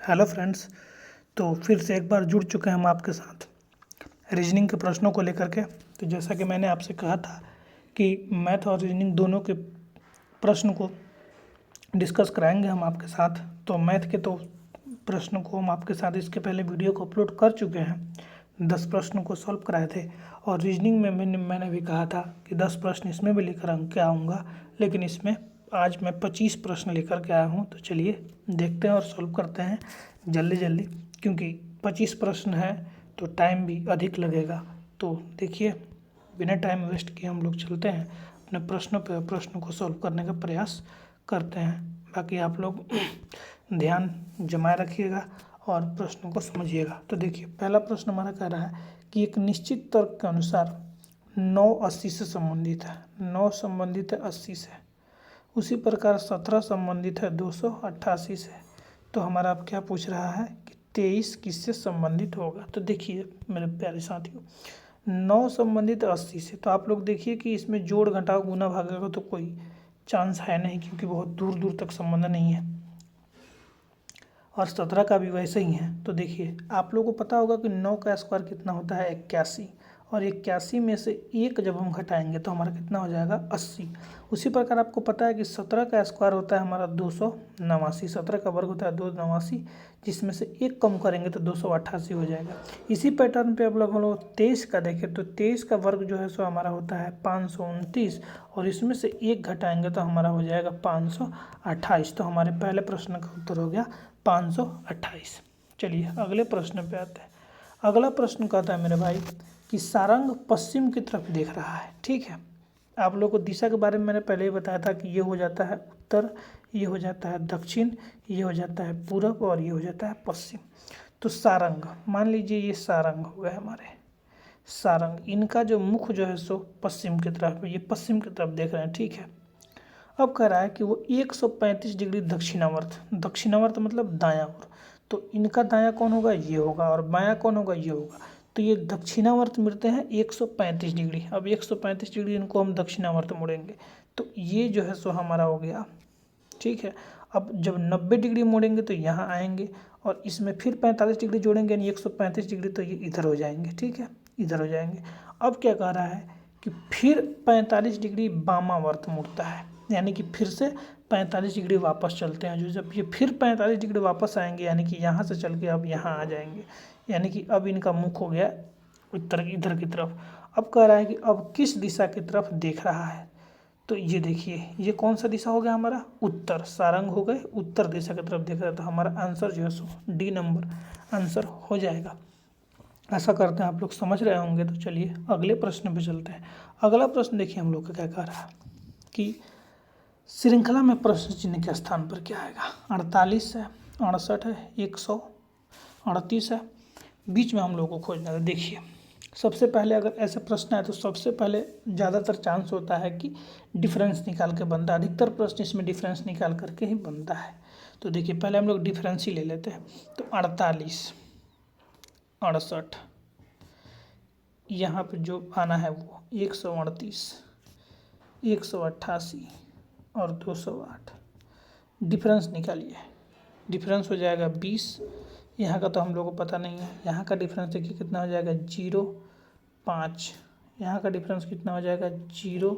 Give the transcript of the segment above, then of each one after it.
Hello friends. तो फिर से एक बार जुड़ चुके हैं हम आपके साथ रीजनिंग के प्रश्नों को लेकर के। तो जैसा कि मैंने आपसे कहा था कि मैथ और रीजनिंग दोनों के प्रश्न को डिस्कस कराएंगे हम आपके साथ। तो मैथ के तो प्रश्नों को हम आपके साथ इसके पहले वीडियो को अपलोड कर चुके हैं, 10 प्रश्नों को सॉल्व कराए थे। और रीजनिंग में मैंने भी कहा था कि 10 प्रश्न इसमें भी लेकर के आऊँगा, लेकिन इसमें आज मैं 25 प्रश्न लेकर के आया हूँ। तो चलिए देखते हैं और सॉल्व करते हैं जल्दी, क्योंकि 25 प्रश्न है तो टाइम भी अधिक लगेगा। तो देखिए, बिना टाइम वेस्ट किए हम लोग चलते हैं अपने प्रश्नों को सॉल्व करने का प्रयास करते हैं। बाकी आप लोग ध्यान जमाए रखिएगा और प्रश्नों को समझिएगा। तो देखिए, पहला प्रश्न हमारा कह रहा है कि एक निश्चित तर्क के अनुसार 9 80 से संबंधित है। 9 संबंधित है 80 से। उसी प्रकार 17 संबंधित है 288 से। तो हमारा अब क्या पूछ रहा है कि 23 किससे संबंधित होगा। तो देखिए मेरे प्यारे साथियों, 9 संबंधित 80 से, तो आप लोग देखिए कि इसमें जोड़ घटाव गुना भागा का तो कोई चांस है नहीं, क्योंकि बहुत दूर दूर तक संबंध नहीं है। और 17 का भी वैसे ही है। तो देखिए, आप लोगों को पता होगा कि 9 का स्क्वायर कितना होता है 81, और 81 में से 1 जब हम घटाएंगे तो हमारा कितना हो जाएगा 80। उसी प्रकार आपको पता है कि 17 का स्क्वायर होता है हमारा 289। 17 का वर्ग होता है 289, जिसमें से 1 कम करेंगे तो 288 हो जाएगा। इसी पैटर्न पे अब हम लोग 23 का देखें तो 23 का वर्ग जो है सो हमारा होता है 529, और इसमें से 1 घटाएंगे तो हमारा हो जाएगा 528। तो हमारे पहले प्रश्न का उत्तर हो गया 528। चलिए अगले प्रश्न पे आते हैं। अगला प्रश्न कहता है मेरे भाई कि सारंग पश्चिम की तरफ देख रहा है। ठीक है, आप लोग को दिशा के बारे में मैंने पहले ही बताया था कि ये हो जाता है उत्तर, ये हो जाता है दक्षिण, ये हो जाता है पूरब, और ये हो जाता है पश्चिम। तो सारंग, मान लीजिए ये सारंग हो गए हमारे सारंग, इनका जो मुख जो है सो पश्चिम की तरफ है, ये पश्चिम की तरफ देख रहे हैं। ठीक है, अब कह रहा है कि वो 135 डिग्री दक्षिणावर्त मतलब दायां ओर। तो इनका दायां कौन होगा, ये होगा, और बायां कौन होगा, ये होगा। तो ये दक्षिणावर्त मिलते हैं 135 डिग्री। अब 135 डिग्री इनको हम दक्षिणावर्त मोड़ेंगे, तो ये जो है सो हमारा हो गया। ठीक है, अब जब 90 डिग्री मोड़ेंगे तो यहाँ आएंगे, और इसमें फिर 45 डिग्री जोड़ेंगे यानी 135 डिग्री, तो ये इधर हो जाएंगे। ठीक है, इधर हो जाएंगे। अब क्या कह रहा है कि फिर 45 डिग्री वामावर्त मुड़ता है, यानी कि फिर से 45 डिग्री वापस चलते हैं। जो जब ये फिर 45 डिग्री वापस आएंगे, यानी कि यहाँ से चल के अब यहाँ आ जाएंगे, यानी कि अब इनका मुख हो गया इधर की तरफ। अब कह रहा है कि अब किस दिशा की तरफ देख रहा है। तो ये देखिए, ये कौन सा दिशा हो गया हमारा, उत्तर। सारंग हो गए उत्तर दिशा की तरफ देख रहा है। तो हमारा आंसर जो है सो डी नंबर आंसर हो जाएगा। ऐसा करते हैं, आप लोग समझ रहे होंगे। तो चलिए अगले प्रश्न पे चलते हैं। अगला प्रश्न देखिए हम लोग का क्या कह रहा है कि श्रृंखला में प्रश्न चिन्ह के स्थान पर क्या आएगा। 48 है, 68 है, 138 है, बीच में हम लोग को खोजना है। देखिए, सबसे पहले अगर ऐसे प्रश्न है तो सबसे पहले ज़्यादातर चांस होता है कि डिफरेंस निकाल के बनता है। अधिकतर प्रश्न इसमें डिफरेंस निकाल करके ही बनता है। तो देखिए, पहले हम लोग डिफरेंस ही ले लेते हैं। तो 48, 68, यहाँ पे जो आना है वो 138, 188 और 208। डिफरेंस निकालिए, डिफरेंस हो जाएगा 20। यहाँ का तो हम लोगों को पता नहीं है। यहाँ का डिफरेंस देखिए कितना हो जाएगा 0.5। यहाँ का डिफरेंस कितना हो जाएगा 0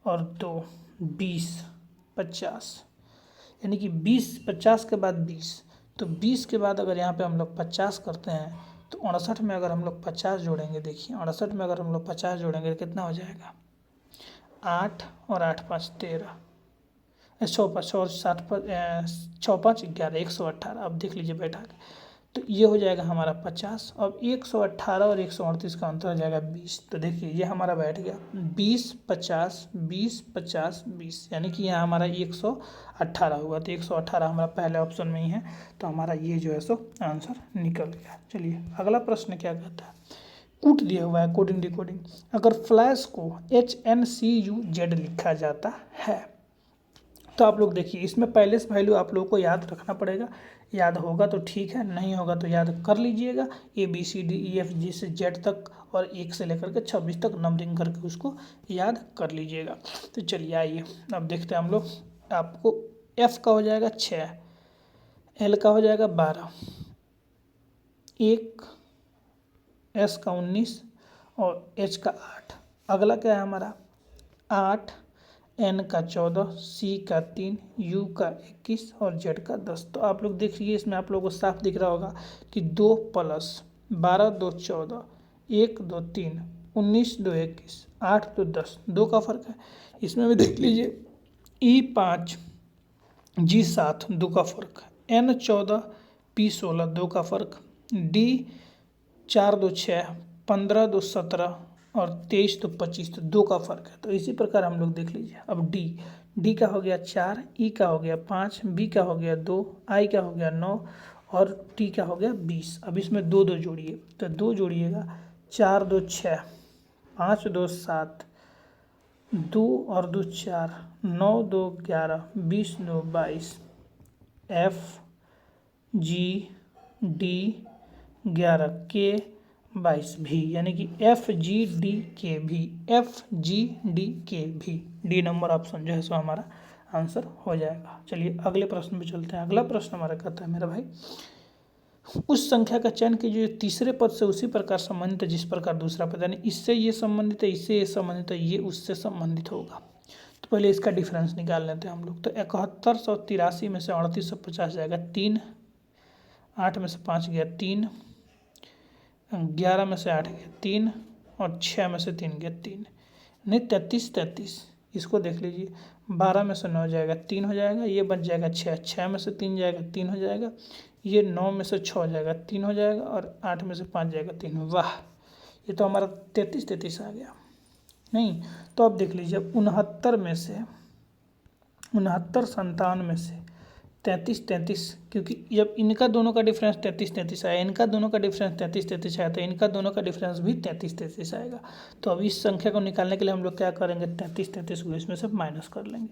और 2, 20, 50, यानी कि 20, 50 के बाद 20। तो 20 के बाद अगर यहाँ पे हम लोग 50 करते हैं तो 68 में अगर हम लोग 50 जोड़ेंगे, देखिए 68 में अगर हम लोग 50 जोड़ेंगे तो कितना हो जाएगा 8 और 8 5 13, 105 और 7 6 5 11, 118। अब देख लीजिए बैठा के, तो ये हो जाएगा हमारा 50। अब 118 और 138 का अंतर हो जाएगा 20। तो देखिए ये हमारा बैठ गया 20 50 20 50 20, यानी कि यहाँ हमारा 118 हुआ। तो 118 हमारा पहले ऑप्शन में ही है, तो हमारा ये जो है सो आंसर निकल गया। चलिए अगला प्रश्न क्या कहता है, कूट दिया हुआ है कोडिंग डिकोडिंग। अगर फ्लैश को HNCUZ लिखा जाता है तो आप लोग देखिए, इसमें पहले से वैल्यू आप लोगों को याद रखना पड़ेगा। याद होगा तो ठीक है, नहीं होगा तो याद कर लीजिएगा। ABCDEFG से Z तक और 1 से लेकर के 26 तक नंबरिंग करके उसको याद कर लीजिएगा। तो चलिए आइए अब देखते हैं हम लोग। आपको F का हो जाएगा 6, L का हो जाएगा 12, 1, S का 19 और H का 8। अगला क्या है हमारा 8, N का 14, C का 3, U का 21 और Z का 10। तो आप लोग देखिए इसमें आप लोगों को साफ दिख रहा होगा कि 2 + 12 2 14, 1 2 3, 19 2 21, 8 2 10, 2 का फर्क है। इसमें भी देख लीजिए E5 G7 2 का फर्क, N14 P16 2 का फर्क, D4 2 6, 15 2 17 और 23 तो 25 तो 2 का फर्क है। तो इसी प्रकार हम लोग देख लीजिए। अब डी का हो गया 4, ई का हो गया 5, बी का हो गया 2, आई का हो गया 9 और टी का हो गया 20। अब इसमें 2 2 जोड़िए, तो 2 जोड़िएगा 4 2 6, 5 2 7, 2 और 2 4, 9 2 11, 20 2 22, F G D 11, K 22 भी, यानी कि F G D K भी, F G D K भी, डी नंबर ऑप्शन जो है सो हमारा आंसर हो जाएगा। चलिए अगले प्रश्न पे चलते हैं। अगला प्रश्न हमारा कहता है मेरा भाई, उस संख्या का चयन कीजिए जो तीसरे पद से उसी प्रकार संबंधित है जिस प्रकार दूसरा पद, यानी इससे ये संबंधित है, इससे ये संबंधित है, ये उससे संबंधित होगा। तो पहले इसका डिफरेंस निकाल लेते हैं हम लोग। तो 7183 में से 3850 जाएगा 3, 8 में से 5 गया 3, 11 में से 8 गया 3 और 6 में से 3 गया 3, नहीं 33 33। इसको देख लीजिए 12 में से 9 जाएगा 3 हो जाएगा, ये बच जाएगा 6, 6 में से 3 जाएगा 3 हो जाएगा, ये 9 में से 6 जाएगा 3 हो जाएगा और 8 में से 5 जाएगा 3। वाह, ये तो हमारा 33 33 आ गया। नहीं तो अब देख लीजिए 69 में से 69 57 में से 33 33, क्योंकि जब इनका दोनों का डिफरेंस 33 33 आया, इनका दोनों का डिफरेंस 33 33 आया, तो इनका दोनों का डिफरेंस भी 33 33 आएगा। तो अब इस संख्या को निकालने के लिए हम लोग क्या करेंगे, 33 33 को इसमें से माइनस कर लेंगे।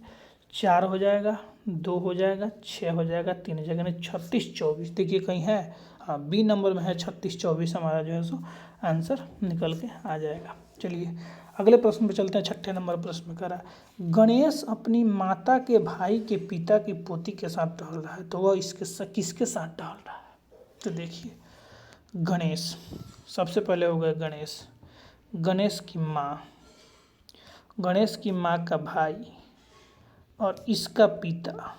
4 हो जाएगा, 2 हो जाएगा, 6 हो जाएगा, 3 हो जाएगा, 36 24। देखिए कहीं है, हाँ बी नंबर में है 36 24, हमारा जो है सो आंसर निकल के आ जाएगा। चलिए अगले प्रश्न पे चलते हैं। 6ठे नंबर प्रश्न में कह रहा है, गणेश अपनी माता के भाई के पिता की पोती के साथ टहल रहा है, तो वह किसके साथ टहल रहा है। तो देखिए गणेश, सबसे पहले हो गए गणेश, गणेश की माँ, गणेश की माँ का भाई और इसका पिता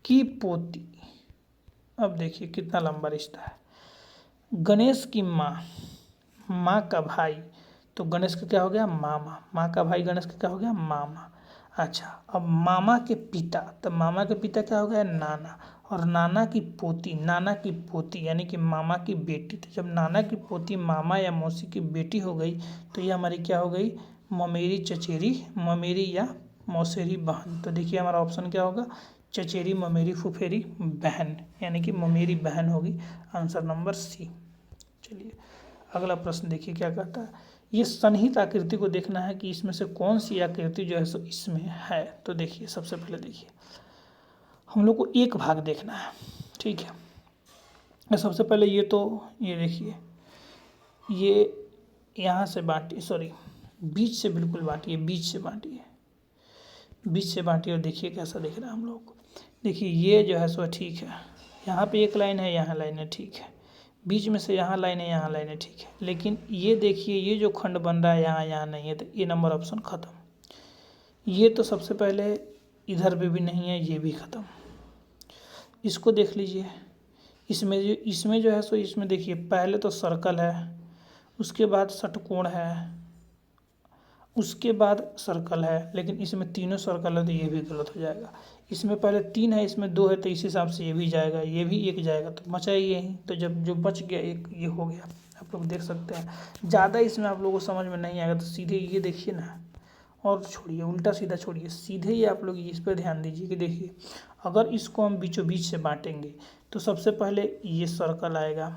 की पोती। अब देखिए कितना लंबा रिश्ता है। गणेश की माँ, माँ का भाई, तो गणेश का क्या हो गया मामा, माँ का भाई गणेश का क्या हो गया मामा। अच्छा अब मामा के पिता, तो मामा के पिता क्या हो गया नाना, और नाना की पोती यानी कि मामा की बेटी। तो जब नाना की पोती मामा या मौसी की बेटी हो गई तो ये हमारी क्या हो गई ममेरी चचेरी, ममेरी या मौसेरी बहन। तो देखिए हमारा ऑप्शन क्या होगा चचेरी ममेरी फुफेरी बहन, यानी कि ममेरी बहन होगी, आंसर नंबर सी। चलिए अगला प्रश्न देखिए क्या कहता है, ये सन्निहित आकृति को देखना है कि इसमें से कौन सी आकृति जो है सो इसमें है। तो देखिए सबसे पहले देखिए हम लोग को एक भाग देखना है, ठीक है। सबसे पहले ये देखिए ये यहाँ से बांटिए, सॉरी बीच से बिल्कुल बांटिए, बीच से बांटिए और देखिए कैसा दिख रहा है हम लोग को। देखिए ये जो है सो ठीक है, यहाँ पे एक लाइन है, यहाँ लाइन है, ठीक है, बीच में से यहाँ लाइन है, यहाँ लाइन है, ठीक है। लेकिन ये देखिए ये जो खंड बन रहा है यहाँ नहीं है, तो ये नंबर ऑप्शन ख़त्म। ये तो सबसे पहले इधर पे भी नहीं है, ये भी ख़त्म। इसको देख लीजिए, इसमें जो है सो इसमें देखिए पहले तो सर्कल है, उसके बाद षटकोण है, उसके बाद सर्कल है, लेकिन इसमें तीनों सर्कल है तो ये भी गलत हो जाएगा। इसमें पहले 3 है, इसमें 2 है, तो इस हिसाब से ये भी जाएगा, ये भी एक जाएगा, तो बचा ही यही। तो जब जो बच गया एक ये हो गया, आप लोग देख सकते हैं। ज़्यादा इसमें आप लोगों को समझ में नहीं आएगा तो सीधे ये देखिए ना, और छोड़िए उल्टा सीधा छोड़िए, सीधे ही आप लोग इस पर ध्यान दीजिए कि देखिए अगर इसको हम बीचों बीच से बांटेंगे तो सबसे पहले ये सर्कल आएगा,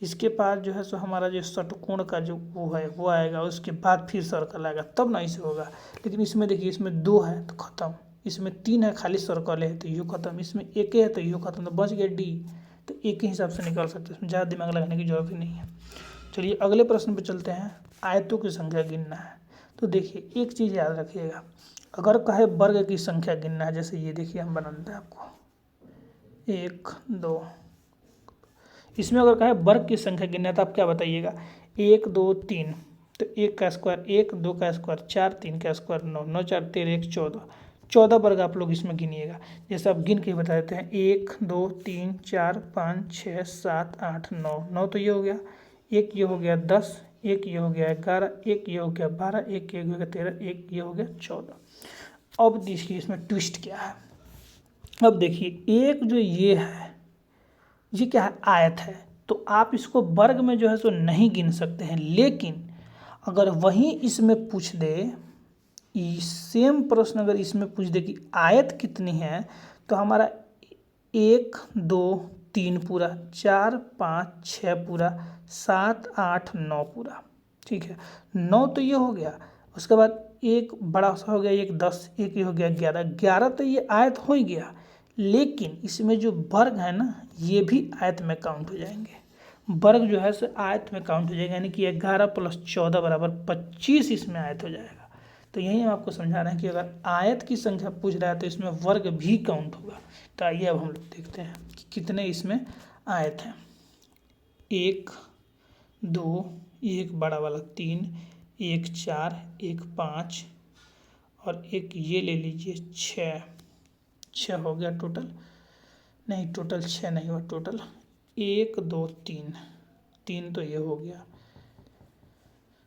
इसके बाद जो है सो हमारा जो षटकोण का जो वो है वो आएगा, उसके बाद फिर सर्कल आएगा, तब ना इसे होगा। लेकिन इसमें देखिए इसमें 2 है तो ख़त्म, इसमें 3 है खाली सर्कल है तो यू ख़त्म, इसमें 1 है तो यू ख़त्म, तो बच गया डी। तो एक ही हिसाब से निकाल सकते हैं, इसमें ज़्यादा दिमाग लगाने की जरूरत ही नहीं है। चलिए अगले प्रश्न पर चलते हैं, आयतों की संख्या गिनना है। तो देखिए एक चीज़ याद रखिएगा, अगर कहे वर्ग की संख्या गिनना है, जैसे ये देखिए हम बनाते हैं आपको, 1 2। इसमें अगर कहे वर्ग की संख्या गिनना तो आप क्या बताइएगा? 1 2 3, तो 1 का स्क्वायर 1, 2 का स्क्वायर 4, 3 का स्क्वायर 9, 9 4 13 1 14, 14 वर्ग आप लोग इसमें गिनिएगा। जैसे आप गिन के बता देते हैं 1 2 3 4 5 6 7 8 9, 9 तो ये हो गया, एक ये हो गया 10, एक ये हो गया 11, एक ये हो गया 12, एक ये हो गया 13, एक ये हो गया 14। अब देखिए इसमें ट्विस्ट क्या है। अब देखिए एक जो ये है, ये क्या है? आयत है। तो आप इसको वर्ग में जो है सो नहीं गिन सकते हैं, लेकिन अगर वहीं इसमें पूछ दे, सेम प्रश्न अगर इसमें पूछ दे कि आयत कितनी है, तो हमारा 1 2 3 पूरा, 4 5 6 पूरा, 7 8 9 पूरा, ठीक है। 9 तो ये हो गया, उसके बाद एक बड़ा सा हो गया, एक 10, एक ये हो गया 11, 11 तो ये आयत हो ही गया, लेकिन इसमें जो वर्ग है ना, ये भी आयत में काउंट हो जाएंगे। वर्ग जो है सो आयत में काउंट हो जाएगा, यानी कि 11 + 14 बराबर 25 इसमें आयत हो जाएगा। तो यही हम आपको समझा रहे हैं कि अगर आयत की संख्या पूछ रहा है तो इसमें वर्ग भी काउंट होगा। तो आइए अब हम लोग देखते हैं कि कितने इसमें आयत हैं। 1 2, एक बड़ा वाला 3, एक 4, एक 5 और एक ये ले लीजिए 6। 6 हो गया टोटल, नहीं टोटल 6 नहीं हुआ, टोटल 1 2 3, 3 तो ये हो गया,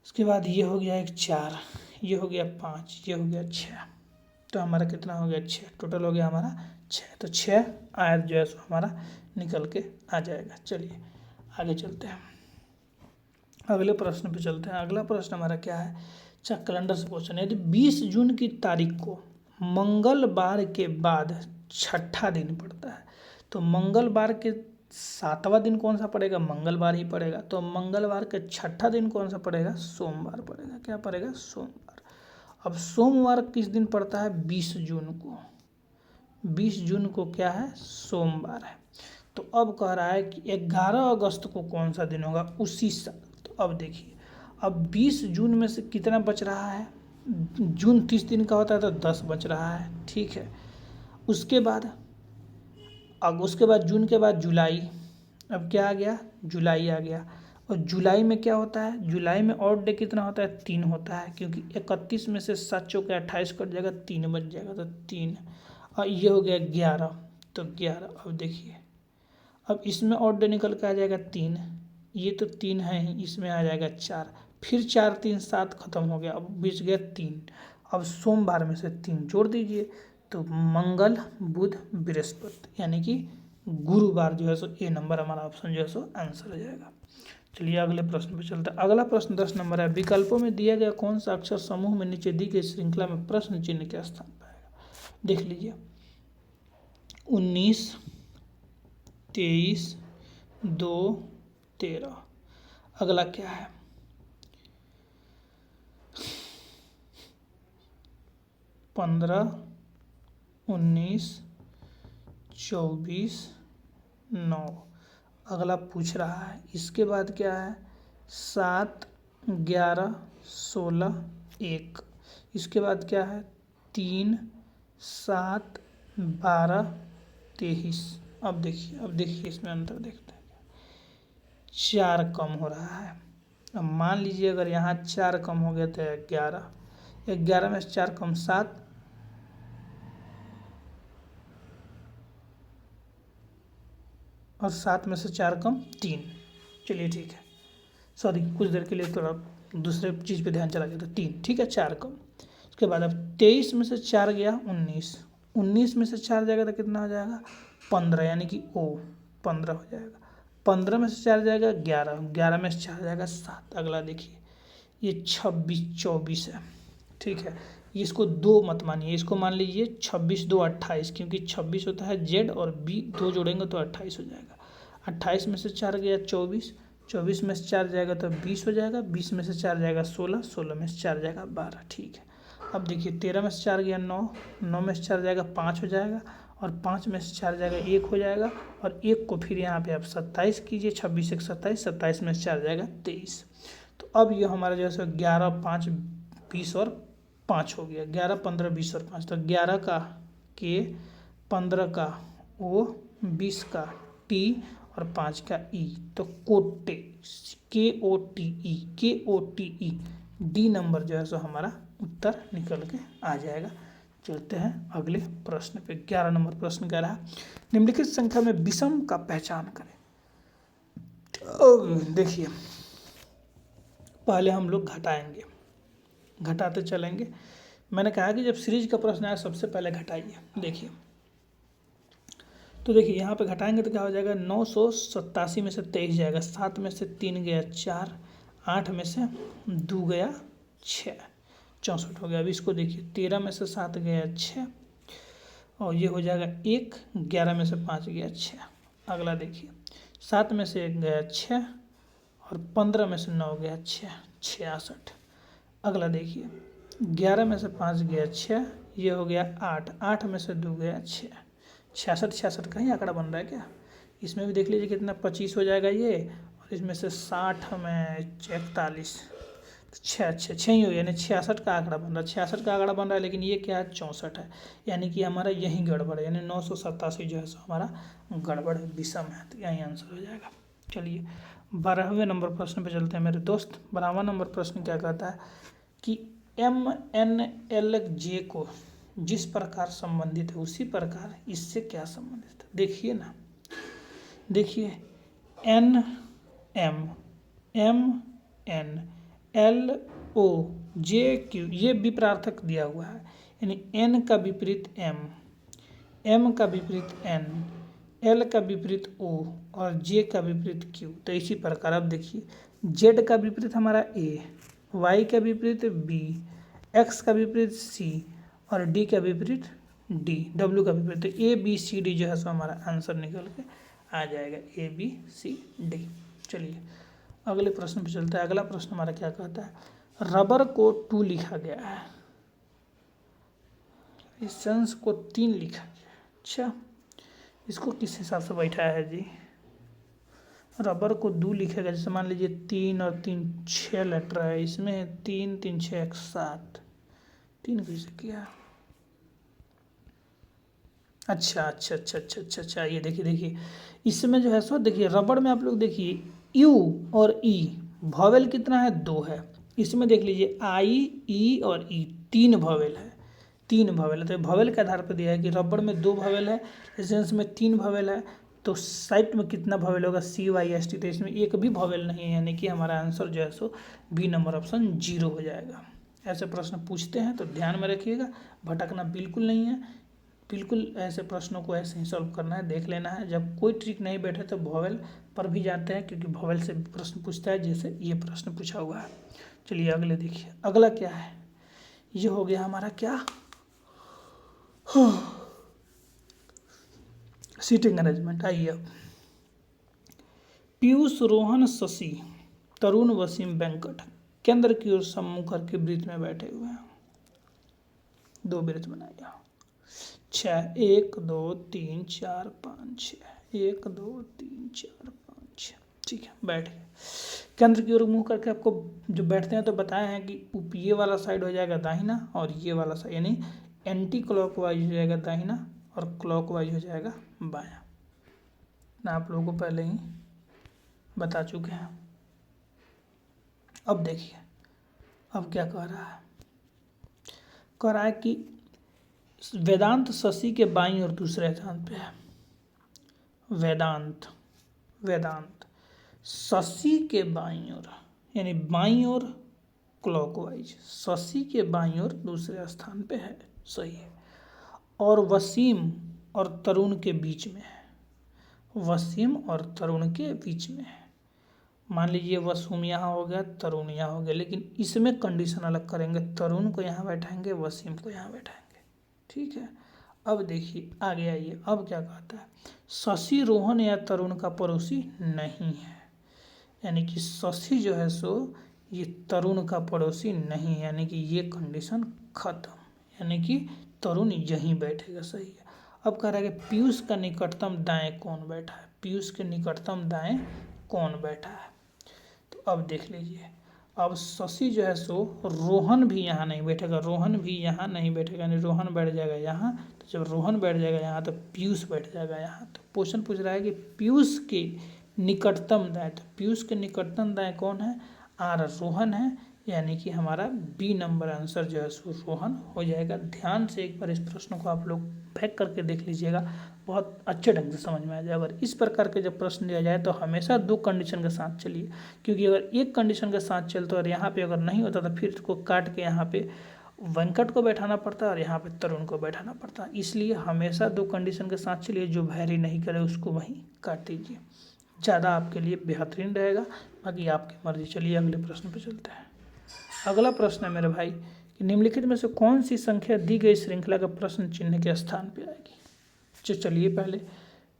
उसके बाद ये हो गया एक 4, ये हो गया 5, ये हो गया 6। तो हमारा कितना हो गया? 6। टोटल हो गया हमारा 6। तो 6 आयत जो है सो हमारा निकल के आ जाएगा। चलिए आगे चलते हैं, अगले प्रश्न पे चलते हैं। अगला प्रश्न हमारा क्या है? अच्छा, कैलेंडर से क्वेश्चन है। यदि 20 जून की तारीख को मंगलवार के बाद छठा दिन पड़ता है, तो मंगलवार के 7वां दिन कौन सा पड़ेगा? मंगलवार ही पड़ेगा। तो मंगलवार के छठा दिन कौन सा पड़ेगा? सोमवार पड़ेगा। क्या पड़ेगा? सोमवार। अब सोमवार किस दिन पड़ता है? 20 जून को। 20 जून को क्या है? सोमवार है। तो अब कह रहा है कि 11 अगस्त को कौन सा दिन होगा उसी साल। तो अब देखिए, अब 20 जून में से कितना बच रहा है? जून 30 दिन का होता है तो 10 बच रहा है, ठीक है। उसके बाद अब उसके बाद जून के बाद जुलाई, अब क्या आ गया? जुलाई आ गया। और जुलाई में क्या होता है? जुलाई में ऑड डे कितना होता है? 3 होता है, क्योंकि 31 में से 7 चौके 28 कट जाएगा, 3 बच जाएगा, तो 3। और ये हो गया 11, तो 11। अब देखिए, अब इसमें ऑड डे निकल के आ जाएगा 3, ये तो 3 है ही, इसमें आ जाएगा 4, फिर 4 3 7 खत्म हो गया, अब बच गया 3। अब सोमवार में से 3 जोड़ दीजिए, तो मंगल बुध बृहस्पति, यानी कि गुरुवार जो है सो ए नंबर हमारा ऑप्शन जो है सो आंसर हो जाएगा। चलिए अगले प्रश्न पे चलते हैं। अगला प्रश्न 10 नंबर है। विकल्पों में दिया गया कौन सा अक्षर समूह में नीचे दी गई श्रृंखला में प्रश्न चिन्ह के स्थान पाएगा? देख लीजिए, 19 23 2 13। अगला क्या है? 15 19 24 9। अगला पूछ रहा है, इसके बाद क्या है? 7 11 16 1। इसके बाद क्या है? 3 7 12 23। अब देखिए इसमें अंतर देखते हैं, 4 कम हो रहा है। अब मान लीजिए अगर यहाँ 4 कम हो गया तो 11, 11 में से 4 कम 7, और 7 में से 4 कम 3। चलिए ठीक है, सॉरी कुछ देर के लिए थोड़ा दूसरे चीज़ पे ध्यान चला गया, तो 3, ठीक है, 4 कम। उसके बाद अब 23 में से 4 गया 19, 19 में से 4 जाएगा तो कितना हो जाएगा? 15, यानी कि ओ 15 हो जाएगा। 15 में से 4 जाएगा 11, 11 में से 4 जाएगा 7। अगला देखिए, ये 26 24 है, ठीक है। इसको 2 मत मानिए, इसको मान लीजिए 26 2 28, क्योंकि 26 होता है जेड और बी, 2 जोड़ेंगे तो 28 हो जाएगा। 28 में से 4 गया 24, 24 में से 4 जाएगा तो 20 हो जाएगा, 20 में से 4 जाएगा 16, 16 में से 4 जाएगा 12, ठीक है। अब देखिए 13 में से 4 गया 9, 9 में से 4 जाएगा 5 हो जाएगा, और 5 में से 4 जाएगा 1 हो जाएगा, और 1 को फिर यहाँ पे आप 27 कीजिए, 26 1 27, 27 में से 4 जाएगा 23। तो अब ये हमारा जो है 11 5 20 और 5 हो गया, 11 15 20 और 5। तो 11 का के 15 का ओ, 20 का टी और 5 का ई, तो कोटे, KOTE, KOTE, डी नंबर जो है सो हमारा उत्तर निकल के आ जाएगा। चलते हैं अगले प्रश्न पे। 11 नंबर प्रश्न कह रहा है निम्नलिखित संख्या में विषम का पहचान करें। देखिए, पहले हम लोग घटाएंगे, घटाते चलेंगे। मैंने कहा कि जब सीरीज का प्रश्न आया सबसे पहले घटाइए। देखिए, तो देखिए यहाँ पे घटाएंगे तो क्या हो जाएगा, 987 में से 23 जाएगा, 7 में से 3 गया 4, 8 में से 2 गया 6, 64 हो गया। अब इसको देखिए, 13 में से 7 गया 6 और ये हो जाएगा 1, 11 में से 5 गया 6। अगला देखिए, 7 में से 1 गया 6 और 15 में से 9 गया 6, 66। अगला देखिए, 11 में से 5 गया 6, ये हो गया 8, 8 में से 2 गया 6, 66। 66 का ही आंकड़ा बन रहा है क्या? इसमें भी देख लीजिए कितना, 25 हो जाएगा ये, और इसमें से 60 में 41, तो 6 ही हो, यानी 66 का आंकड़ा बन रहा है। 66 का आंकड़ा बन रहा है, लेकिन ये क्या है, 64 है, यानी कि हमारा यही गड़बड़ है, यानी 987 जो है सो हमारा गड़बड़ है, विषम है, तो यही आंसर हो जाएगा। चलिए 12वें नंबर प्रश्न पे चलते हैं मेरे दोस्त। 12वां नंबर प्रश्न क्या कहता है कि MNLJ को जिस प्रकार संबंधित है उसी प्रकार इससे क्या संबंधित है। देखिए ना, देखिए NMNLOJQ, ये विपरार्थक दिया हुआ है, यानी N का विपरीत M, M का विपरीत N, L का विपरीत O और J का विपरीत Q। तो इसी प्रकार अब देखिए, Z का विपरीत हमारा A, Y का विपरीत B, X का विपरीत C और D का विपरीत D, W का विपरीत, तो ABCD जो है सो हमारा आंसर निकल के आ जाएगा, ABCD। चलिए अगले प्रश्न पे चलते हैं। अगला प्रश्न हमारा क्या कहता है, रबर को 2 लिखा गया है, रेजिस्टेंस को 3 लिखा गया है। अच्छा, इसको किस हिसाब से बैठाया है जी? रबर को 2 लिखेगा, जैसे मान लीजिए 3 और 3 6 लेटर है, इसमें 3 3 6 1 7, 3 कैसे किया? अच्छा, ये देखिए इसमें जो है सो, देखिए रबड़ में आप लोग देखिए यू और ई, वॉवेल कितना है, 2 है। इसमें देख लीजिए आई, ई और ई, 3 वॉवेल है, 3 वॉवेल है। तो वॉवेल के आधार पर दिया है कि रबड़ में 2 वॉवेल है, रेजिस्टेंस में 3 वॉवेल है, तो साइड में कितना वॉवेल होगा, CYST, तो इसमें एक भी वॉवेल नहीं है, यानी कि हमारा आंसर जो है सो बी नंबर ऑप्शन 0 हो जाएगा। ऐसे प्रश्न पूछते हैं तो ध्यान में रखिएगा, भटकना बिल्कुल नहीं है, बिल्कुल ऐसे प्रश्नों को ऐसे ही सॉल्व करना है, देख लेना है। जब कोई ट्रिक नहीं बैठे तो वॉवेल पर भी जाते हैं, क्योंकि वॉवेल से प्रश्न पूछता है, जैसे ये प्रश्न पूछा हुआ है। चलिए अगले देखिए, अगला क्या है, ये हो गया हमारा क्या, सीटिंग अरेंजमेंट। आइए अब, पीयूष, रोहन, शशि, तरुण, वसीम, वेंकट केंद्र की ओर सम्मुख करके वृत्त में बैठे हुए हैं। 2 वृत्त बनाइए, 6, 1 2 3 4 5 6, 1 2 3 4 5 6, ठीक है, बैठ गए। केंद्र की ओर मुंह करके आपको जो बैठते हैं तो बताए हैं कि ये वाला साइड हो जाएगा दाहिना और ये वाला साइड, यानी एंटी क्लॉकवाइज हो जाएगा दाहिना और क्लॉकवाइज हो जाएगा बायां, ना आप लोगों को पहले ही बता चुके हैं। अब देखिए, अब क्या कह रहा है, कह रहा है कि वेदांत शशि के बाईं और दूसरे स्थान पे है। वेदांत शशि के बाईं ओर, यानी बाईं ओर क्लॉकवाइज, शशि के बाईं ओर दूसरे स्थान पे है, सही है। और वसीम और तरुण के बीच में है, वसीम और तरुण के बीच में है। मान लीजिए वसूम यहाँ हो गया, तरुण यहाँ हो गया, लेकिन इसमें कंडीशन अलग करेंगे, तरुण को यहाँ बैठाएंगे, वसीम को यहाँ बैठाएंगे, ठीक है। अब देखिए आगे आइए, अब क्या कहता है, शशि रोहन या तरुण का पड़ोसी नहीं है, यानी कि शशि जो है सो ये तरुण का पड़ोसी नहीं है, यानी कि ये कंडीशन खत्म, यानी कि तरुण यहीं बैठेगा, सही है। अब कह रहा है कि पीयूष का निकटतम दाएं कौन बैठा है, पीयूष के निकटतम दाएं कौन बैठा है, तो अब देख लीजिए, अब शशि जो है सो रोहन भी यहाँ नहीं बैठेगा, रोहन भी यहाँ नहीं बैठेगा, यानी रोहन बैठ जाएगा यहाँ। तो जब रोहन बैठ जाएगा यहाँ तो पीयूष बैठ जाएगा यहाँ। तो क्वेश्चन पूछ रहा है कि पीयूष के निकटतम दाएँ, तो पीयूष के निकटतम दाएँ कौन है? आर रोहन है, यानी कि हमारा बी नंबर आंसर जो है सो रोहन हो जाएगा। ध्यान से एक बार इस प्रश्न को आप लोग बैक करके देख लीजिएगा, बहुत अच्छे ढंग से समझ में आ जाए। अगर इस प्रकार के जब प्रश्न दिया जाए तो हमेशा 2 कंडीशन के साथ चलिए, क्योंकि अगर एक कंडीशन के साथ चलते और यहाँ पे अगर नहीं होता तो फिर इसको काट के यहाँ पे वेंकट को बैठाना पड़ता है और यहाँ पे तरुण को बैठाना पड़ता है। इसलिए हमेशा 2 कंडीशन के साथ चलिए, जो वैरी नहीं करे उसको वहीं काट दीजिए, ज़्यादा आपके लिए बेहतरीन रहेगा। बाकी आपकी मर्जी। चलिए अगले प्रश्न पर चलते हैं। अगला प्रश्न है मेरे भाई कि निम्नलिखित में से कौन सी संख्या दी गई श्रृंखला का प्रश्न चिन्ह के स्थान पे आएगी? चलिए पहले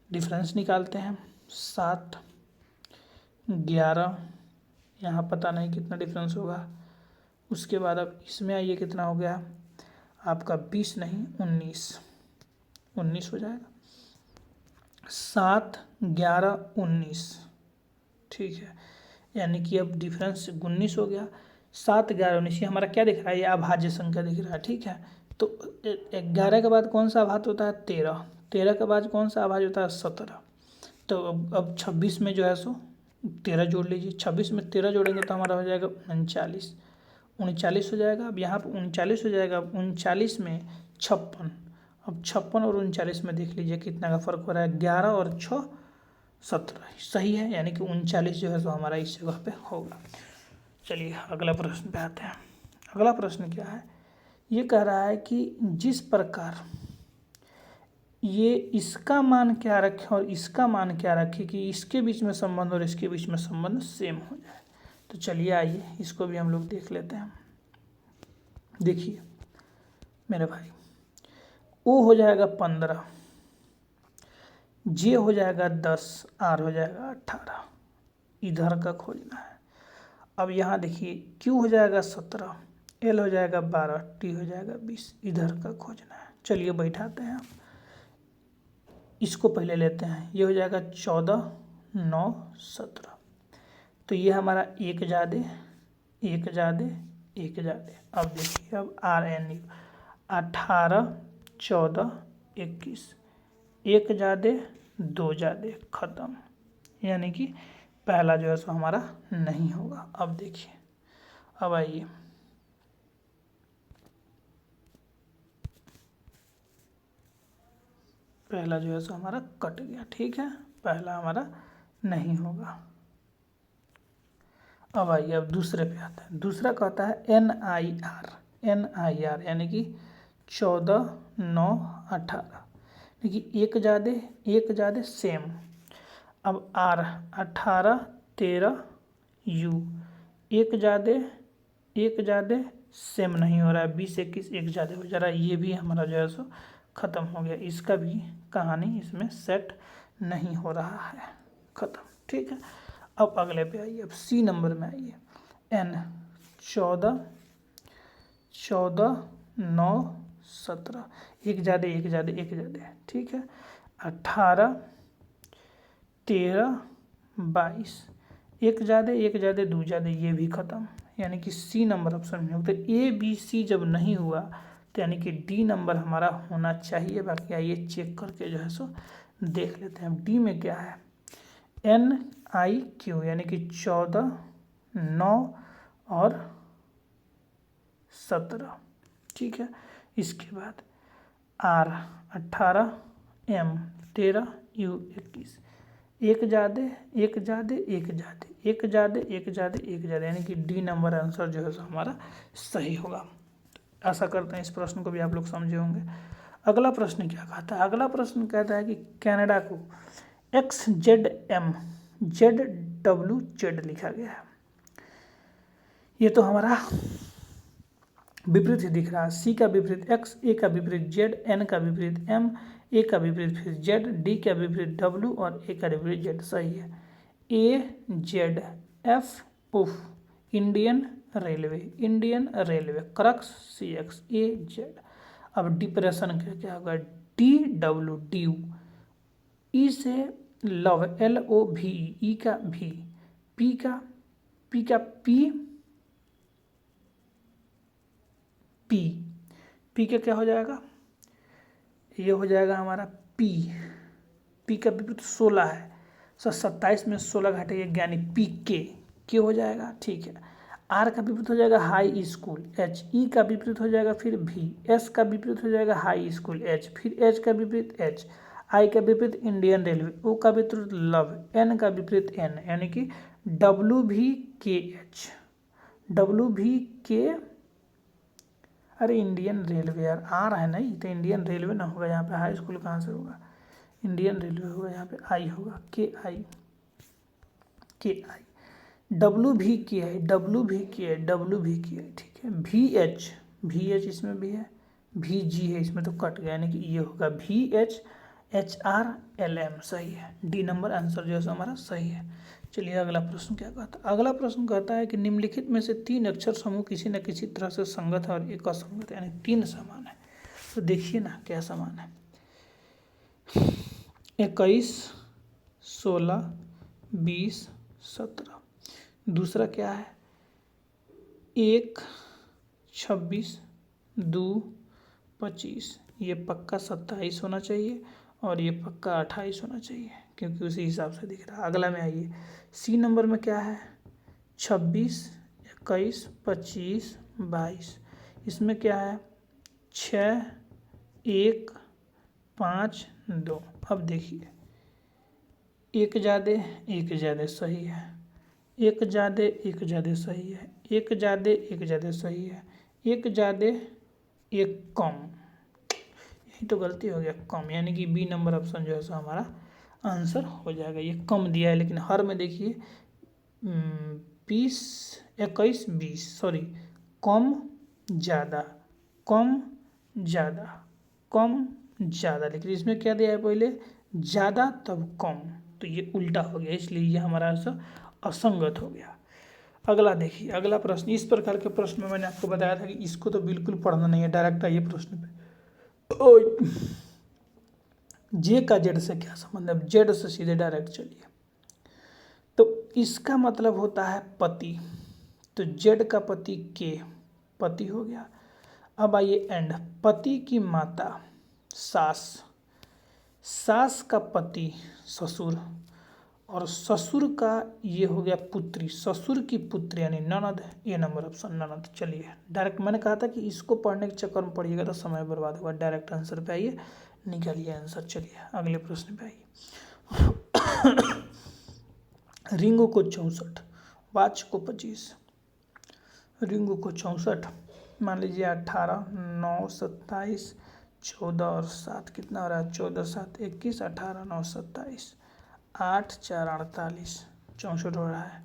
डिफरेंस निकालते हैं। 7, 11, यहाँ पता नहीं कितना डिफरेंस होगा। उसके बाद अब इसमें आइए, कितना हो गया आपका? 20 नहीं 19 हो जाएगा। 7, 11, 19, ठीक है, यानी कि अब डिफरेंस 19 हो गया। 7, 11, 19 ये हमारा क्या दिख रहा है? ये अभाज्य संख्या दिख रहा है, ठीक है। तो 11 के बाद कौन सा अभाज्य होता है? 13, 13 के बाद कौन सा अभाज्य होता है? 17। तो अब 26 में जो है सो 13 जोड़ लीजिए। 26 में 13 जोड़ेंगे तो हमारा हो जाएगा 39, 39 हो जाएगा। अब यहाँ पर 39 हो जाएगा। 39 में 56, अब 56 और 39 में देख लीजिए कितना का फर्क हो रहा है? 11 और 6 17, सही है, यानी कि 39 जो है सो हमारा इस जगह पे होगा। चलिए अगला प्रश्न पे आते हैं। अगला प्रश्न क्या है? ये कह रहा है कि जिस प्रकार ये इसका मान क्या रखें और इसका मान क्या रखें कि इसके बीच में संबंध और इसके बीच में संबंध सेम हो जाए। तो चलिए आइए इसको भी हम लोग देख लेते हैं। देखिए मेरे भाई, ओ हो जाएगा 15, जे हो जाएगा 10, आर हो जाएगा 18, इधर का खोजना है। अब यहाँ देखिए क्यू हो जाएगा 17, एल हो जाएगा 12, टी हो जाएगा 20, इधर का खोजना है। चलिए बैठाते हैं, इसको पहले लेते हैं। ये हो जाएगा 14, 9, 17, तो ये हमारा एक ज़्यादा, एक ज़्यादा, एक ज़्यादा। अब देखिए अब आर एन 18, 14, 21, एक ज़्यादा, 2 ज़्यादा, ख़त्म, यानी कि पहला जो है सो हमारा नहीं होगा। अब देखिए, अब आइए पहला जो है सो हमारा कट गया, ठीक है, पहला हमारा नहीं होगा। अब आइए अब दूसरे पे आते हैं। दूसरा कहता है NIR, NIR यानी कि 14, 9, 18, देखिए एक ज़्यादा सेम। अब R 18, 13, U एक ज़्यादा सेम नहीं हो रहा है। 20, 21 एक ज़्यादा हो जा रहा है। ये भी हमारा जो है सो ख़त्म हो गया, इसका भी कहानी इसमें सेट नहीं हो रहा है, ख़त्म, ठीक है। अब अगले पे आइए, अब सी नंबर में आइए। N 14, 9, 17, एक ज़्यादा, ठीक है। 18, 13, 22, एक ज़्यादा, 2 ज़्यादा, ये भी ख़त्म, यानी कि सी नंबर ऑप्शन में होता है। ए बी सी जब नहीं हुआ तो यानी कि डी नंबर हमारा होना चाहिए। बाकी आइए चेक करके जो है सो देख लेते हैं। डी में क्या है? NIQ यानी कि 14, 9 और 17, ठीक है। इसके बाद R 18, M 13, U 21, एक ज़्यादा, यानी कि डी नंबर आंसर जो है सो हमारा सही होगा। आशा करते हैं इस प्रश्न को भी आप लोग समझे होंगे। अगला प्रश्न क्या कहता है? अगला प्रश्न कहता है कि कनाडा को XZM ZWZ लिखा गया है। ये तो हमारा विपरीत ही दिख रहा है। सी का विपरीत X, ए का विपरीत Z, N का विपरीत M, ए का विपरीत फिर Z, डी का विपरीत W और ए का विपरीत Z, सही है। AZF उफ, Indian railway, crux CX AZ। अब डिप्रेशन क्या होगा? DW ड्यू, ई से लव LOVE, ई का भी, पी का पी, पी, पी का क्या हो जाएगा, ये हो जाएगा हमारा पी, पी का विपरीत 16 है, 27 में 16 घटाइए यानी पी के हो जाएगा, ठीक है। आर का विपरीत हो जाएगा हाई स्कूल, एच, ई का विपरीत हो जाएगा फिर भी, एस का विपरीत हो जाएगा हाई स्कूल एच, फिर एच का विपरीत एच, आई का विपरीत इंडियन रेलवे, ओ का विपरीत लव, एन का विपरीत एन, यानी कि डब्ल्यू भी के एच, डब्ल्यू भी के, अरे इंडियन रेलवे यार, आर है नहीं तो इंडियन रेलवे ना होगा यहाँ पे, हाई स्कूल कहाँ से होगा, इंडियन रेलवे होगा, यहाँ पे आई होगा, के आई, के आई, डब्ल्यू भी के आई, डब्ल्यू भी के आई, डब्ल्यू भी के आई, ठीक है। भी एच इसमें भी है, भी जी है इसमें तो कट गया, यानी कि ये होगा भी H H R L M, सही है, डी नंबर आंसर जो है हमारा सही है। चलिए अगला प्रश्न क्या कहता है, अगला प्रश्न कहता है कि निम्नलिखित में से 3 अक्षर समूह किसी न किसी तरह से संगत है और एक असंगत है, यानी 3 समान है, तो देखिए ना क्या समान है, 21, 16, 20, 17। दूसरा क्या है, 1, 26, 2, 25, ये पक्का 27 होना चाहिए और ये पक्का 28 होना चाहिए, क्योंकि उसी हिसाब से दिख रहा है। अगला में आइए, सी नंबर में क्या है, 26, 21, 25, 22, इसमें क्या है 6, 1, 5, 2। अब देखिए एक ज़्यादा सही है, एक ज़्यादा सही है, एक ज़्यादा सही है, एक ज़्यादा एक कम, यही तो गलती हो गया कम, यानी कि बी नंबर ऑप्शन जो है सो हमारा आंसर हो जाएगा। ये कम दिया है लेकिन हर में देखिए 20, 21, 20, सॉरी कम ज़्यादा, कम ज़्यादा, कम ज़्यादा, लेकिन इसमें क्या दिया है पहले ज़्यादा तब कम, तो ये उल्टा हो गया, इसलिए ये हमारा आंसर असंगत हो गया। अगला देखिए, अगला प्रश्न, इस प्रकार के प्रश्न में मैंने आपको बताया था कि इसको तो बिल्कुल पढ़ना नहीं है, डायरेक्ट आइए प्रश्न पे। जे का जेड से क्या संबंध है, जेड से सीधे डायरेक्ट चलिए, तो इसका मतलब होता है पति, तो जेड का पति के, पति हो गया। अब आइए एंड, पति की माता सास, सास का पति ससुर, और ससुर का ये हो गया पुत्री, ससुर की पुत्री यानी ननद, ये नंबर ऑप्शन ननद। चलिए डायरेक्ट, मैंने कहा था कि इसको पढ़ने के चक्कर में पढ़िएगा तो समय बर्बाद होगा, डायरेक्ट आंसर पे आइए, निकालिए आंसर। चलिए अगले प्रश्न पे आइए, रिंगो को 64, वाच को 25, रिंगो को 64, मान लीजिए 18, 9, 27, 14 और 7 कितना हो रहा है, 14, 7, 21, 18, 9, 27, 8, 4, 48, 64 हो रहा है,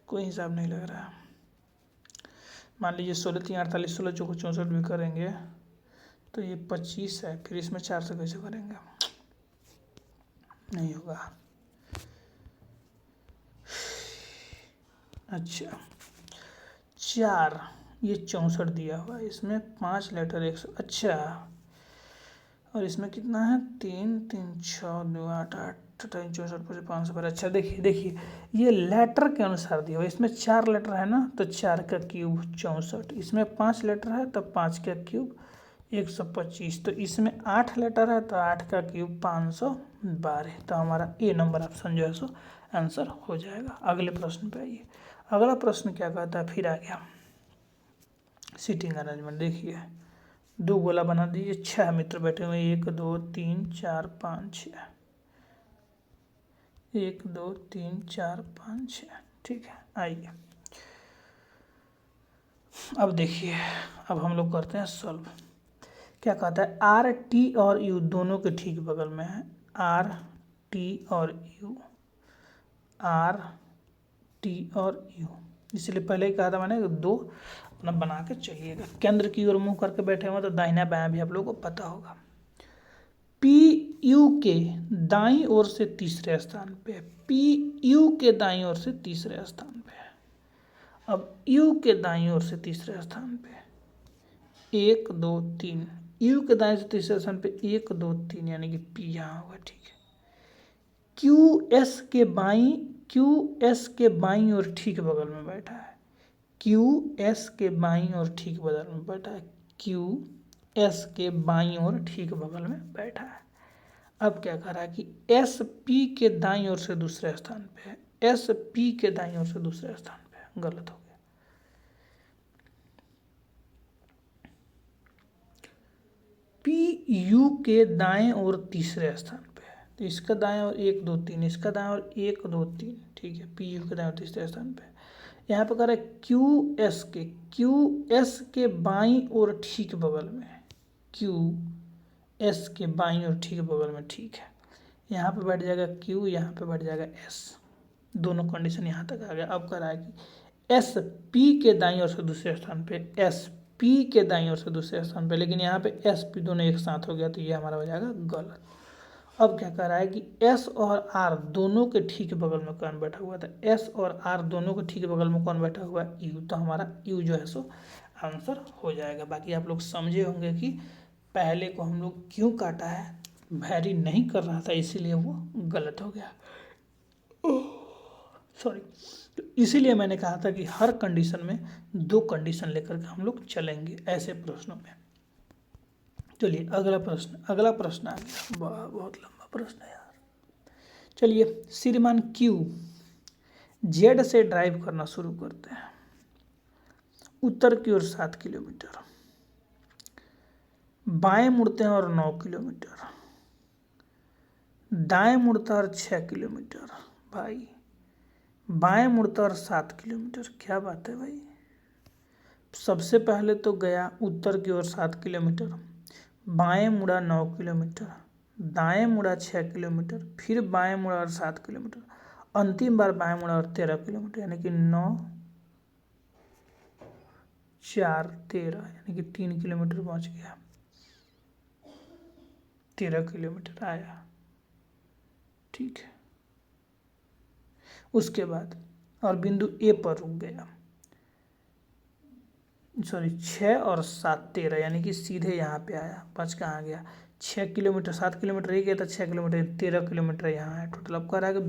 कोई हिसाब नहीं लग रहा है। मान लीजिए 16, 3, 48, 16 चौको 64 भी करेंगे तो ये 25 है, फिर इसमें 4 से कैसे करेंगे, नहीं होगा। अच्छा 4, ये 64 दिया हुआ है, इसमें 5 लेटर 100, अच्छा, और इसमें कितना है 3, 3, 6, 2, 8, 8, 64, 500 पर। अच्छा देखिए ये लेटर के अनुसार दिया हुआ, इसमें 4 लेटर है ना, तो 4 का क्यूब 64, इसमें 5 लेटर है तो 5 का क्यूब 125, तो इसमें 8 लेटर है तो 8 का क्यूब 512, तो हमारा ए नंबर ऑप्शन जो है सो आंसर हो जाएगा। अगले प्रश्न पे आइए, अगला प्रश्न क्या कहता है, फिर आ गया सीटिंग अरेंजमेंट। देखिए 2 गोला बना दीजिए, 6 मित्र बैठे हुए, 1, 2, 3, 4, 5, 6, 1, 2, 3, 4, 5, 6, ठीक है। आइए अब देखिए, अब हम लोग करते हैं सॉल्व। क्या कहता है, आर टी और यू दोनों के ठीक बगल में है, आर टी और यू, आर टी और यू, इसलिए पहले ही कहा था मैंने 2 अपना बना के चलिएगा। केंद्र की ओर मुंह करके बैठे हुए तो दाहिना बायां भी आप लोगों को पता होगा। पी यू के दाईं ओर से तीसरे स्थान पे, पी यू के दाईं ओर से तीसरे स्थान पे। अब यू के दाईं ओर से तीसरे स्थान पे 1, 2, 3, यू के दाईं से तीसरे स्थान पे 1, 2, 3, यानी कि पी यहाँ होगा, ठीक है। क्यू एस के बाईं ओर ठीक बगल में बैठा है, क्यू एस के बाईं ओर ठीक बगल में बैठा है, क्यू एस के बाईं ओर ठीक बगल में बैठा है। अब क्या कह रहा है कि एस पी के दाईं ओर से दूसरे स्थान पे है, एस पी के दाईं ओर से दूसरे स्थान पे है, गलत हो गया। पी यू के दाएं ओर तीसरे स्थान पे है, तो इसका दाएं ओर 1 2 3, इसका दाएं ओर 1 2 3, ठीक है, पी यू के दाएं ओर तीसरे स्थान पे है। यहाँ पे कह रहा है क्यू एस के बाईं ओर ठीक बगल में है, क्यू एस के बाईं ओर ठीक बगल में, ठीक है। यहाँ पे बैठ जाएगा क्यू, यहाँ पे बैठ जाएगा एस, दोनों कंडीशन यहाँ तक आ गया। अब कह रहा है कि एस पी के दाईं ओर से दूसरे स्थान पे, एस पी के दाईं ओर से दूसरे स्थान पे, लेकिन यहाँ पे एस पी दोनों एक साथ हो गया, तो ये हमारा हो जाएगा गलत। अब क्या कह रहा है कि एस और आर दोनों के ठीक बगल में कौन बैठा हुआ था, एस और आर दोनों के ठीक बगल में कौन बैठा हुआ है, यू, तो हमारा यू जो है सो आंसर हो जाएगा। बाकी आप लोग समझे होंगे कि पहले को हम लोग क्यों काटा है, वैरी नहीं कर रहा था इसीलिए वो गलत हो गया, सॉरी। तो इसीलिए मैंने कहा था कि हर कंडीशन में 2 कंडीशन लेकर के हम लोग चलेंगे ऐसे प्रश्नों में। चलिए अगला प्रश्न आ गया, बहुत लंबा प्रश्न है यार। चलिए, श्रीमान क्यू जेड से ड्राइव करना शुरू करते हैं, उत्तर की ओर 7 किलोमीटर, बाएं मुड़ते हैं और 9 किलोमीटर, दाएं मुड़ता और 6 किलोमीटर, भाई बाएं मुड़ता और 7 किलोमीटर, क्या बात है भाई। सबसे पहले तो गया उत्तर की ओर 7 किलोमीटर, बाएं मुड़ा 9 किलोमीटर, दाएं मुड़ा 6 किलोमीटर, फिर बाएं मुड़ा और 7 किलोमीटर, अंतिम बार बाएं मुड़ा और 13 किलोमीटर, यानी कि 9 4 13, यानी कि 3 किलोमीटर पहुंच गया, 13 किलोमीटर आया, ठीक है। उसके बाद और बिंदु ए पर रुक गया, सॉरी 6 और 7 13, यानी कि सीधे यहाँ पे आया, 5 कहाँ गया, 6 किलोमीटर, 7 किलोमीटर ये गया था, 6 किलोमीटर 13 किलोमीटर यहाँ है टोटल। अब कह रहा है कि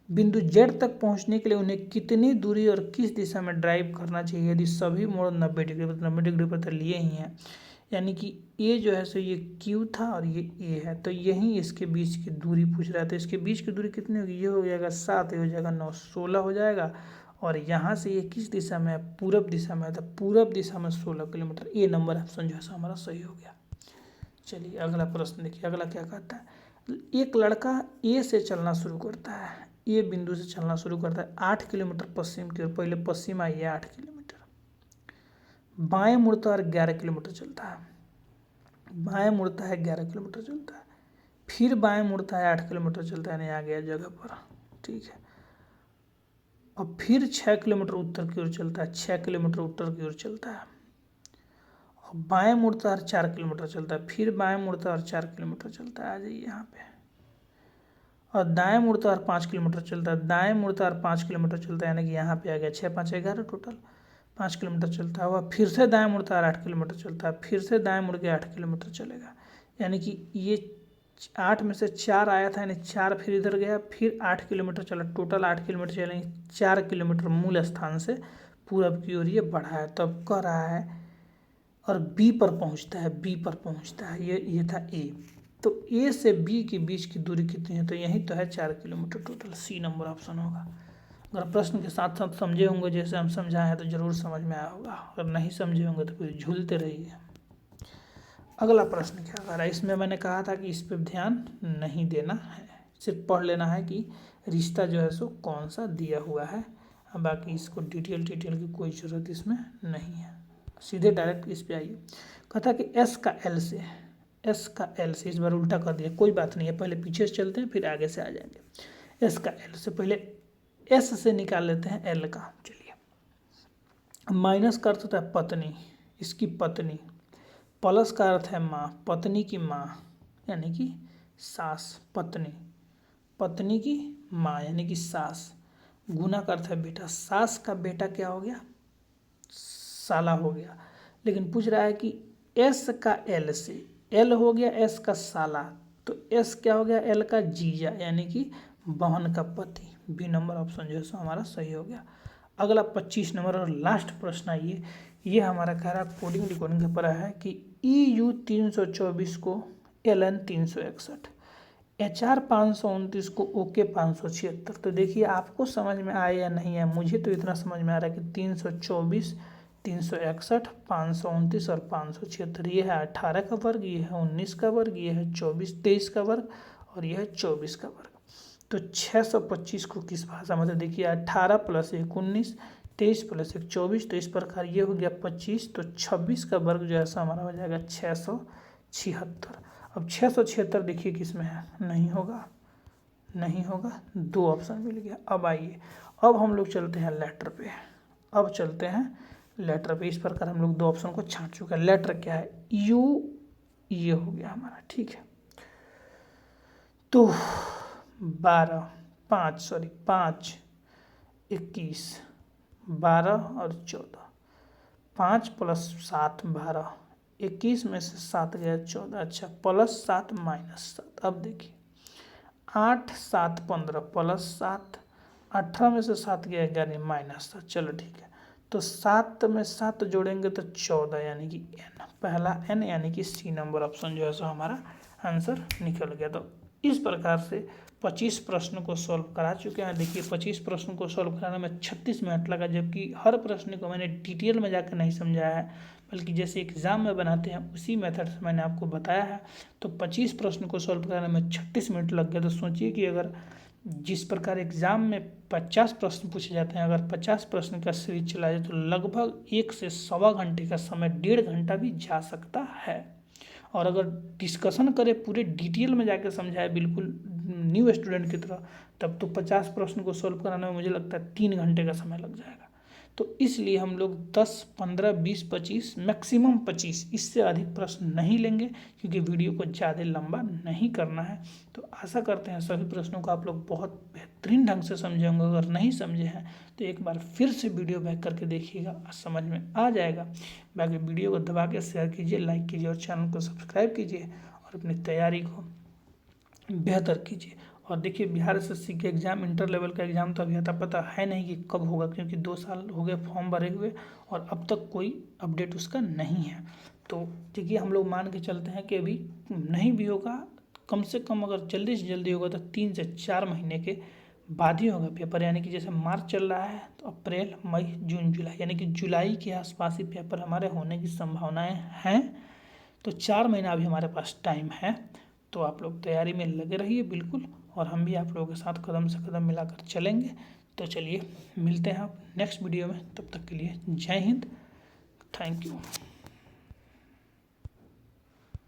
बिंदु जेड तक पहुँचने के लिए उन्हें कितनी दूरी और किस दिशा में ड्राइव करना चाहिए यदि सभी मोड़ 90 डिग्री पर, 90 डिग्री पर तो लिए ही हैं, यानी कि ए जो है सो ये क्यू था और ये ए है, तो यही इसके बीच की दूरी पूछ रहा है। तो इसके बीच की दूरी कितनी होगी, ये हो जाएगा 7, ये हो जाएगा 9, 16 हो जाएगा। और यहाँ से ये किस दिशा में है, पूरब दिशा में है, तो पूरब दिशा में 16 किलोमीटर, ए नंबर ऑप्शन जो है सो हमारा सही हो गया। चलिए अगला प्रश्न देखिए, अगला क्या कहता है। एक लड़का ए से चलना शुरू करता है, ए बिंदु से चलना शुरू करता है 8 किलोमीटर पश्चिम की ओर, पहले पश्चिम आई है 8 किलोमीटर, बाएं मुड़ता है और 11 किलोमीटर चलता है, बाएं मुड़ता है 11 किलोमीटर चलता है, फिर बाएं मुड़ता है 8 किलोमीटर चलता है, नहीं आ गया जगह पर, ठीक है। और फिर 6 किलोमीटर उत्तर की ओर चलता है, 6 किलोमीटर उत्तर की ओर चलता है, और बाएं मुड़ता है और 4 किलोमीटर चलता है, फिर बाएं मुड़ता है और 4 किलोमीटर चलता है, आ जाइए यहाँ पे, और दाएं मुड़ता है और 5 किलोमीटर चलता है, दाएं मुड़ता है और 5 किलोमीटर चलता है, यानी कि यहाँ पे आ गया 6 5 11 टोटल 5 किलोमीटर चलता है, वह फिर से दाएं मुड़ता है 8 किलोमीटर चलता है, फिर से दाएं मुड़ के 8 किलोमीटर चलेगा, यानी कि ये 8 में से 4 आया था, यानी 4 फिर इधर गया, फिर 8 किलोमीटर चला, टोटल 8 किलोमीटर चलेंगे, 4 किलोमीटर मूल स्थान से पूरब की ओर ये बढ़ा है। तब कह रहा है और बी पर पहुंचता है, बी पर पहुंचता है, ये था ए, तो ए से बी के बीच की दूरी कितनी है, तो यही तो है 4 kilometre total, C number option होगा। अगर प्रश्न के साथ साथ समझे होंगे जैसे हम समझाए हैं तो ज़रूर समझ में आया होगा, अगर नहीं समझे होंगे तो फिर झूलते रहिए। अगला प्रश्न क्या कह रहा है, इसमें मैंने कहा था कि इस पर ध्यान नहीं देना है, सिर्फ पढ़ लेना है कि रिश्ता जो है सो कौन सा दिया हुआ है, बाकी इसको डिटेल की कोई ज़रूरत इसमें नहीं है, सीधे डायरेक्ट इस पर आइए। कहता कि एस का एल से, इस बार उल्टा कर दिया, कोई बात नहीं है, पहले पीछे से चलते हैं फिर आगे से आ जाएंगे। एस का एल से, पहले एस से निकाल लेते हैं एल का, चलिए। माइनस का अर्थ होता है पत्नी, इसकी पत्नी, प्लस का अर्थ है माँ, पत्नी की माँ यानी कि सास, पत्नी की माँ यानी कि सास, गुना का अर्थ है बेटा, सास का बेटा क्या हो गया, साला हो गया। लेकिन पूछ रहा है कि एस का एल से, एल हो गया एस का साला, तो एस क्या हो गया, एल का जीजा यानी कि बहन का पति, बी नंबर ऑप्शन जो है सो हमारा सही हो गया। अगला 25 नंबर और लास्ट प्रश्न आइए ये हमारा कह रहा कोडिंग डिकोडिंग का पढ़ा है कि EU 324 को LN 361, HR 529 को OK 576। तो देखिए आपको समझ में आया या नहीं है, मुझे तो इतना समझ में आ रहा है कि 324, 361, 529 और 576, ये है 18 का वर्ग, ये है 19 का वर्ग, ये है 23 का वर्ग और ये है 24 का वर्ग। तो 625 को किस भाषा में, तो देखिए 18 + 1 19, 23 + 1 24, तो इस प्रकार ये हो गया 25। तो 26 का वर्ग जो है सो हमारा हो जाएगा 676। अब 676 देखिए किस में है, नहीं होगा, नहीं होगा, 2 ऑप्शन मिल गया। अब आइए, अब हम लोग चलते हैं लेटर पे, अब चलते हैं लेटर पे। इस प्रकार हम लोग 2 ऑप्शन को छांट चुके हैं। लेटर क्या है, U, ये हो गया हमारा, ठीक है। तो 5 21 12 और 14, 5 + 7 12, 21 में से 7 गया 14, अच्छा +7 -7। अब देखिए 8 7 15 +7, 18 में से 7 गया 11 -7, चलो ठीक है। तो 7 में 7 जोड़ेंगे तो 14, यानी कि N, पहला N यानी कि C नंबर ऑप्शन जो है सो हमारा आंसर निकल गया। तो इस प्रकार से 25 प्रश्न को सॉल्व करा चुके हैं। देखिए 25 प्रश्न को सॉल्व कराने में 36 मिनट लगा, जबकि हर प्रश्न को मैंने डिटेल में जाकर नहीं समझाया है, बल्कि जैसे एग्ज़ाम में बनाते हैं उसी मेथड से मैंने आपको बताया है। तो 25 प्रश्न को सॉल्व कराने में 36 मिनट लग गया। तो सोचिए कि अगर जिस प्रकार एग्ज़ाम में 50 प्रश्न पूछे जाते हैं, अगर 50 प्रश्न का सीरीज चला जाए तो लगभग 1 से सवा घंटे का समय, 1.5 घंटा भी जा सकता है। और अगर डिस्कशन करें पूरे डिटेल में जाकर समझाए बिल्कुल न्यू स्टूडेंट की तरह, तब तो 50 प्रश्न को सॉल्व कराने में मुझे लगता है 3 घंटे का समय लग जाएगा। तो इसलिए हम लोग 10 15 20 25 मैक्सिमम 25, इससे अधिक प्रश्न नहीं लेंगे, क्योंकि वीडियो को ज़्यादा लंबा नहीं करना है। तो आशा करते हैं सभी प्रश्नों को आप लोग बहुत बेहतरीन ढंग से समझे होंगे। अगर नहीं समझे हैं तो एक बार फिर से वीडियो बैक करके देखिएगा, समझ में आ जाएगा। बाकी वीडियो को दबा के शेयर कीजिए, लाइक कीजिए और चैनल को सब्सक्राइब कीजिए और अपनी तैयारी को बेहतर कीजिए। और देखिए बिहार SSC के एग्ज़ाम, इंटर लेवल का एग्ज़ाम तो अभी आता पता है नहीं कि कब होगा, क्योंकि 2 साल हो गए फॉर्म भरे हुए और अब तक कोई अपडेट उसका नहीं है। तो देखिए हम लोग मान के चलते हैं कि अभी नहीं भी होगा, कम से कम अगर जल्दी से जल्दी होगा तो 3 से 4 महीने के बाद ही होगा पेपर। यानी कि जैसे मार्च चल रहा है तो अप्रैल मई जून जुलाई, यानी कि जुलाई के आसपास ही पेपर हमारे होने की संभावनाएँ हैं। तो 4 महीना अभी हमारे पास टाइम है। तो आप लोग तैयारी में लगे रहिए बिल्कुल, और हम भी आप लोगों के साथ कदम से कदम मिलाकर चलेंगे। तो चलिए मिलते हैं आप नेक्स्ट वीडियो में, तब तक के लिए जय हिंद, थैंक यू।